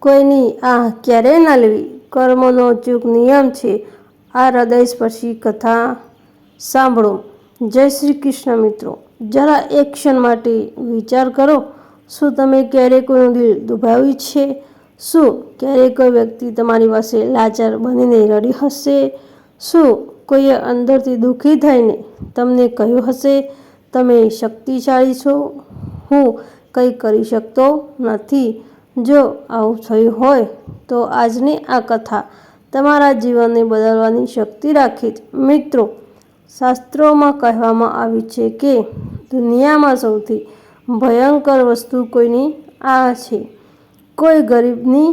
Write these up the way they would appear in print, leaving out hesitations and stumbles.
કોઈની ક્યારેય ના લેવી. કર્મનો અચૂક નિયમ છે. આ હૃદયસ્પર્શી કથા સાંભળો. જય શ્રી કૃષ્ણ. મિત્રો, જરા એક ક્ષણ માટે વિચાર કરો. શું તમે ક્યારેય કોઈનું દિલ દુભાવ્યું છે? શું ક્યારેય કોઈ વ્યક્તિ તમારી પાસે લાચાર બનીને રડી હશે? શું કોઈએ અંદરથી દુઃખી થઈને તમને કહ્યું હશે, તમે શક્તિશાળી છો, હું કંઈ કરી શકતો નથી? જો આવું થયું હોય તો આજની આ કથા તમારા જીવનને બદલવાની શક્તિ રાખે છે. મિત્રો, શાસ્ત્રોમાં કહેવામાં આવ્યું છે કે દુનિયામાં સૌથી ભયંકર વસ્તુ કોઈની છે. કોઈ ગરીબની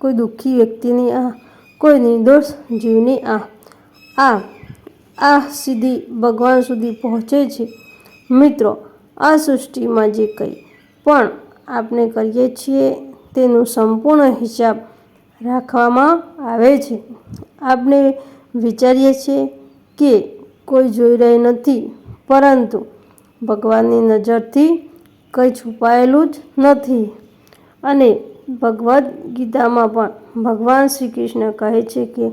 કોઈ દુઃખી વ્યક્તિની કોઈ નિર્દોષ જીવની સીધી ભગવાન સુધી પહોંચે છે. મિત્રો, આ સૃષ્ટિમાં જે કંઈ પણ આપણે કરીએ છીએ તેનું સંપૂર્ણ હિસાબ રાખવામાં આવે છે. આપણે વિચારીએ છીએ કે કોઈ જોઈ રહ્યું નથી, પરંતુ ભગવાનની નજરથી કંઈ છુપાયેલું જ નથી. અને ભગવદ્ ગીતામાં પણ ભગવાન શ્રી કૃષ્ણ કહે છે કે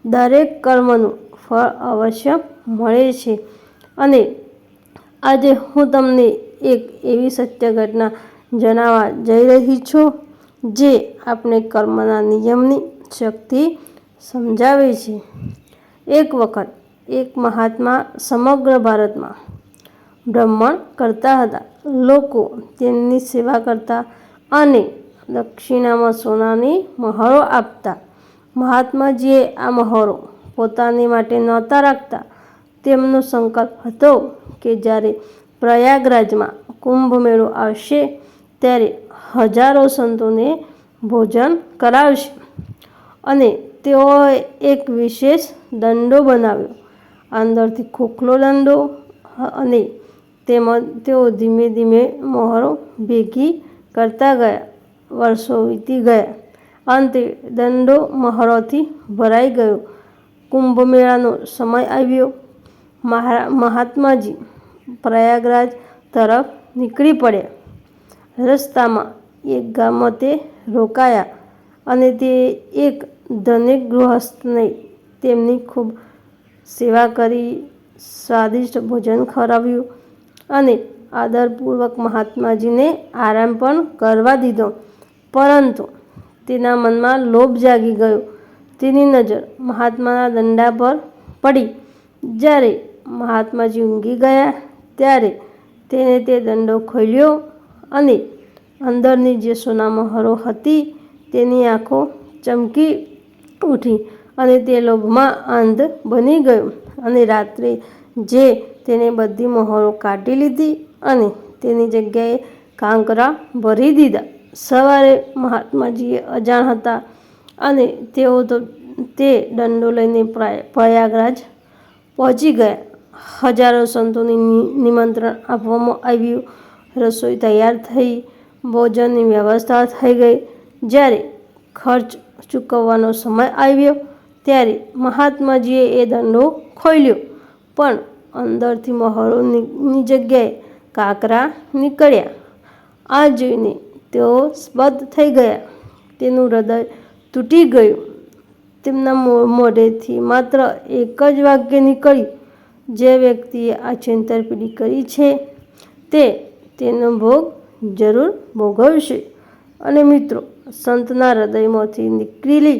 દરેક કર્મનું ફળ અવશ્ય મળે છે. અને આજે હું તમને એક એવી સત્ય ઘટના જણાવવા જઈ રહી છું જે આપણે કર્મના નિયમની શક્તિ સમજાવે છે. એક વખત એક મહાત્મા સમગ્ર ભારતમાં ભ્રમણ કરતા હતા. લોકો તેમની સેવા કરતા અને દક્ષિણામાં સોનાની મહોરો આપતા. મહાત્માજીએ આ મહોરો પોતાની માટે નહોતા રાખતા. તેમનો સંકલ્પ હતો કે જ્યારે પ્રયાગરાજમાં કુંભ મેળો આવશે ત્યારે હજારો સંતોને ભોજન કરાવશે. અને તેઓએ એક વિશેષ દંડો બનાવ્યો, અંદરથી ખોખલો દંડો, અને તેઓ ધીમે ધીમે મહોરો ભેગી કરતા ગયા. વર્ષો વીતી ગયા. અંતે દંડો મહોરોથી ભરાઈ ગયો. કુંભ મેળાનો સમય આવ્યો. મહાત્માજી પ્રયાગરાજ તરફ નીકળી પડ્યા. રસ્તામાં એક ગામમાં તે રોકાયા અને તે એક ધનિક ગૃહસ્થને તેમની ખૂબ સેવા કરી, સ્વાદિષ્ટ ભોજન ખવડાવ્યું અને આદરપૂર્વક મહાત્માજીને આરામ પણ કરવા દીધો. પરંતુ તેના મનમાં લોભ જાગી ગયો. તેની નજર મહાત્માના દંડા પર પડી. જ્યારે મહાત્માજી ઊંઘી ગયા ત્યારે તેણે તે દંડો ખોલ્યો અને અંદરની જે સોના મહોરો હતી તેની આંખો ચમકી ઉઠી અને તે લોભમાં અંધ બની ગયો. અને રાત્રે જે તેણે બધી મહોરો કાઢી લીધી અને તેની જગ્યાએ કાંકરા ભરી દીધા. સવારે મહાત્માજી અજાણ હતા અને તેઓ તે દંડો લઈને પ્રયાગરાજ પહોંચી ગયા. હજારો સંતોને નિમંત્રણ આપવામાં આવ્યું. રસોઈ તૈયાર થઈ. ભોજનની વ્યવસ્થા થઈ ગઈ. જ્યારે ખર્ચ ચૂકવવાનો સમય આવ્યો ત્યારે મહાત્માજીએ એ દંડો ખોલ્યો, પણ અંદરથી મહોરોની જગ્યાએ કાંકરા નીકળ્યા. આ જોઈને તેઓ સ્તબ્ધ થઈ ગયા. તેનું હૃદય તૂટી ગયું. તેમના મોઢેથી માત્ર એક જ વાક્ય નીકળ્યું, જે વ્યક્તિએ આ છેતરપિંડી કરી છે તે તેનો ભોગ જરૂર ભોગવશે. અને મિત્રો, સંતના હૃદયમાંથી નીકળેલી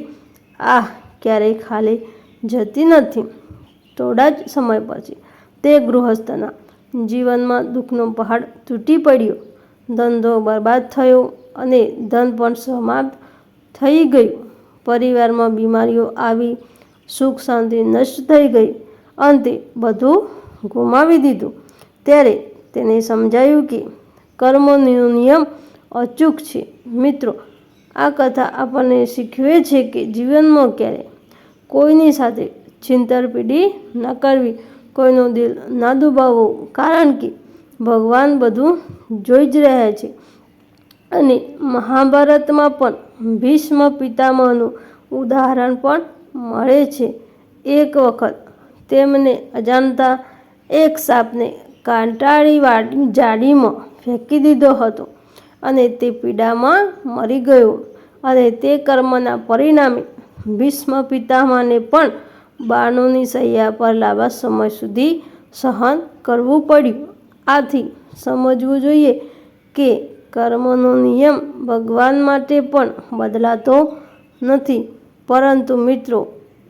ક્યારેય ખાલી જતી નથી. થોડા જ સમય પછી તે ગૃહસ્થના જીવનમાં દુઃખનો પહાડ તૂટી પડ્યો. ધંધો બરબાદ થયો અને ધન પણ સમાપ્ત થઈ ગયું. પરિવારમાં બીમારીઓ આવી. સુખ શાંતિ નષ્ટ થઈ ગઈ. અંતે બધું ગુમાવી દીધું. ત્યારે તેને સમજાયું કે કર્મનો નિયમ અચૂક છે. મિત્રો, આ કથા આપણને શીખવે છે કે જીવનમાં ક્યારેય કોઈની સાથે છેતરપિંડી ન કરવી, કોઈનું દિલ ન દુભાવવું, કારણ કે ભગવાન બધું જોઈ જ રહ્યા છે. અને મહાભારતમાં પણ ભીષ્મ પિતામહનું ઉદાહરણ પણ મળે છે. એક વખત તેમને અજાણતા એક સાપને કાંટાળી જાળીમાં ફેંકી દીધો હતો અને તે પીડામાં મરી ગયો. અને તે કર્મના પરિણામે ભીષ્મ પિતામહને પણ બાણોની શૈયા પર લાંબા સમય સુધી સહન કરવું પડ્યું. આથી સમજવું જોઈએ કે કર્મનો નિયમ ભગવાન માટે પણ બદલાતો નથી. પરંતુ મિત્રો,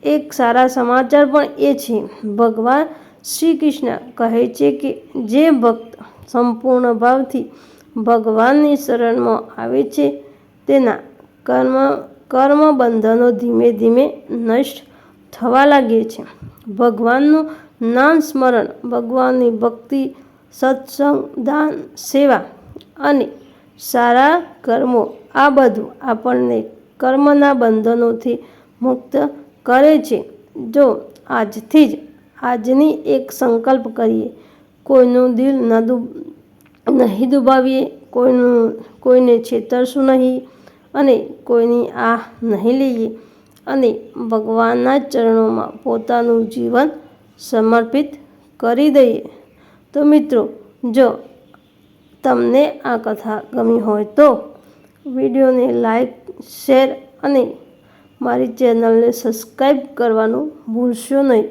એક સારા સમાચાર પણ એ છે, ભગવાન શ્રી કૃષ્ણ કહે છે કે જે ભક્ત સંપૂર્ણ ભાવથી ભગવાનની શરણમાં આવે છે તેના કર્મ બંધનો ધીમે ધીમે નષ્ટ થવા લાગે છે. ભગવાનનું નામ સ્મરણ, ભગવાનની ભક્તિ, સત્સંગ, દાન, સેવા અને સારા કર્મો આ બધું આપણને કર્મના બંધનોથી મુક્ત કરે છે. જો આજથી જ આજની એક સંકલ્પ કરીએ, કોઈનું દિલ નહીં દુભાવીએ, કોઈને છેતરશું નહીં અને કોઈની આહ નહીં લઈએ અને ભગવાનના ચરણોમાં પોતાનું જીવન સમર્પિત કરી દઈએ. તો મિત્રો, જો તમને આ કથા ગમી હોય તો વિડીયોને લાઈક, શેર અને મારી ચેનલને સબસ્ક્રાઈબ કરવાનું ભૂલશો નહીં.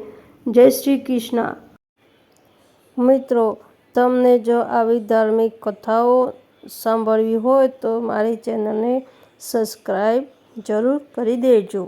જય શ્રી કૃષ્ણ. મિત્રો, તમને જો આવી ધાર્મિક કથાઓ સાંભળવી હોય તો મારી ચેનલને સબસ્ક્રાઈબ જરૂર કરી દેજો.